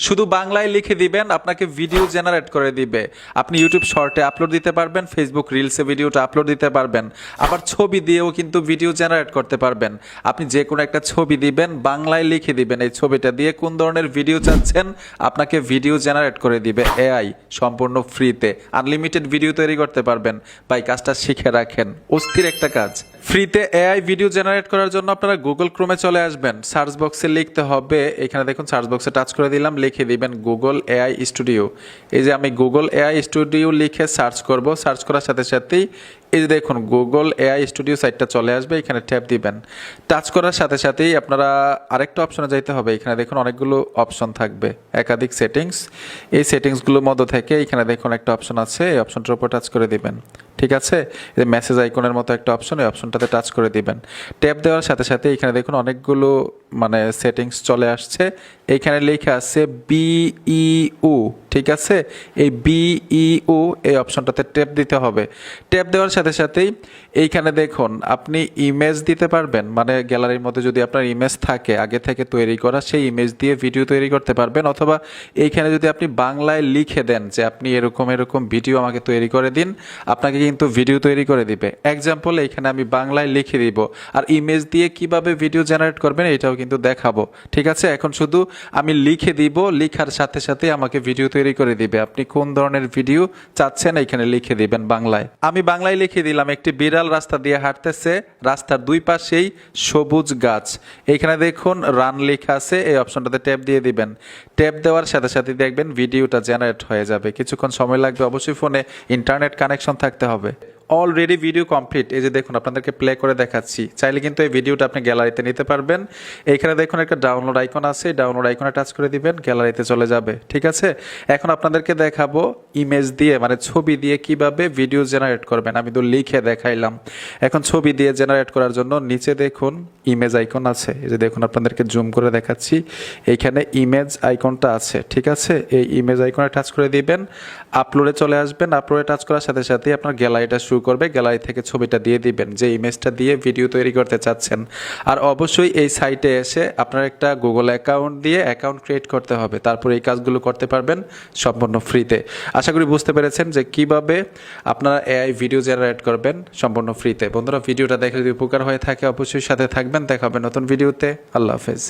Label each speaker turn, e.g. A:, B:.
A: শুধু বাংলায় লিখে দিবেন, আপনাকে ভিডিও জেনারেট করে দিবে। আপনি ইউটিউব শর্টে আপলোড দিতে পারবেন, ফেসবুক রিলসে ভিডিওটা আপলোড দিতে পারবেন, আবার ছবি দিয়েও কিন্তু ভিডিও জেনারেট করতে পারবেন। আপনি যে কোনো একটা ছবি দিবেন, বাংলায় লিখে দিবেন এই ছবিটা দিয়ে কোন ধরনের ভিডিও চাচ্ছেন, আপনাকে ভিডিও জেনারেট করে দিবে এআই, সম্পূর্ণ ফ্রিতে। আনলিমিটেড ভিডিও তৈরি করতে পারবেন। ভাই, কাজটা শিখে রাখেন, অস্থির একটা কাজ। ফ্রিতে এআই ভিডিও জেনারেট করার জন্য আপনারা গুগল ক্রোমে চলে আসবেন, সার্চ বক্সে লিখতে হবে, এখানে দেখুন সার্চ বক্সে টাচ করে দিলাম, লিখে দিবেন গুগল এআই স্টুডিও। এই যে আমি গুগল এআই স্টুডিও লিখে সার্চ করব, সার্চ করার সাথে সাথেই এই যে দেখুন গুগল এআই স্টুডিও সাইটটা চলে আসবে, এখানে ট্যাপ দিবেন। টাচ করার সাথে সাথেই আপনারা আরেকটা অপশনে যাইতে হবে, এখানে দেখুন অনেকগুলো অপশন থাকবে, একাধিক সেটিংস। এই সেটিংসগুলোর মধ্যে থেকে এখানে দেখুন একটা অপশন আছে, এই অপশনটার উপর টাচ করে দিবেন। ঠিক আছে, এই মেসেজ আইকনের মতো একটা অপশন, এই অপশনটাতে টাচ করে দিবেন। ট্যাপ দেওয়ার সাথে সাথে এখানে দেখুন অনেকগুলো সেটিংস চলে আসছে, এইখানে লেখা আছে বিইউ। ঠিক আছে, এই বিইউ এই অপশনটাতে ট্যাপ দিতে হবে। ট্যাপ দেওয়ার সাথে সাথেই এইখানে দেখুন আপনি ইমেজ দিতে পারবেন, গ্যালারির মধ্যে যদি আপনার ইমেজ থাকে আগে থেকে তৈরি করা, সেই ইমেজ দিয়ে ভিডিও তৈরি করতে পারবেন। অথবা এইখানে যদি আপনি বাংলায় লিখে দেন যে আপনি এরকম এরকম ভিডিও আমাকে তৈরি করে দিন, আপনাকে কিন্তু ভিডিও তৈরি করে দিবে। এক্সাম্পল এইখানে আমি বাংলায় লিখে দিব, আর ইমেজ দিয়ে কিভাবে ভিডিও জেনারেট করবেন এটাও কিন্তু দেখাবো। ঠিক আছে, এখন শুধু আমি লিখে দিব, লিখার সাথে সাথে আমাকে ভিডিও তৈরি করে দিবে। আপনি কোন ধরনের ভিডিও চাচ্ছেন এখানে লিখে দিবেন বাংলায়। আমি বাংলায় লিখে দিলাম, একটি বিড়াল রাস্তা দিয়ে হাঁটতেছে, রাস্তার দুই পাশেই সবুজ গাছ। এইখানে দেখুন রান লেখা আছে, এই অপশনটাতে ট্যাপ দিয়ে দিবেন। ট্যাপ দেওয়ার সাথে সাথে দেখবেন ভিডিওটা জেনারেট হয়ে যাবে। কিছুক্ষণ সময় লাগবে, অবশ্যই ফোনে ইন্টারনেট কানেকশন থাকতে হবে। অলরেডি ভিডিও কমপ্লিট, এই যে দেখুন আপনাদেরকে প্লে করে দেখাচ্ছি। চাইলে কিন্তু এই ভিডিওটা আপনি গ্যালারিতে নিতে পারবেন। এইখানে দেখুন একটা ডাউনলোড আইকন আছে, ডাউনলোড আইকনে টাচ করে দিবেন, গ্যালারিতে চলে যাবে। ঠিক আছে, এখন আপনাদেরকে দেখাবো ইমেজ দিয়ে ছবি দিয়ে কিভাবে ভিডিও জেনারেট করবেন। আমি তো লিখে দেখাইলাম, এখন ছবি দিয়ে জেনারেট করার জন্য নিচে দেখুন ইমেজ আইকন আছে, এই যে দেখুন আপনাদেরকে জুম করে দেখাচ্ছি, এইখানে ইমেজ আইকনটা আছে। ঠিক আছে, এই ইমেজ আইকনে টাচ করে দিবেন, আপলোডে চলে আসবেন। আপলোডে টাচ করার সাথে সাথে আপনার গ্যালারিটা শুরু করবে, গ্যালারি থেকে ছবিটা দিয়ে দিবেন, যে ইমেজটা দিয়ে ভিডিও তৈরি করতে চাচ্ছেন। আর অবশ্যই এই সাইটে এসে আপনার একটা গুগল অ্যাকাউন্ট দিয়ে অ্যাকাউন্ট ক্রিয়েট করতে হবে, তারপর এই কাজগুলো করতে পারবেন সম্পূর্ণ ফ্রিতে। আশা করি বুঝতে পেরেছেন যে কিভাবে আপনারা এআই ভিডিও জেনারেট করবেন সম্পূর্ণ ফ্রিতে। বন্ধুরা, ভিডিওটা দেখে যদি উপকার হয়ে থাকে অবশ্যই সাথে থাকবেন। দেখা হবে নতুন ভিডিওতে। আল্লাহ হাফেজ।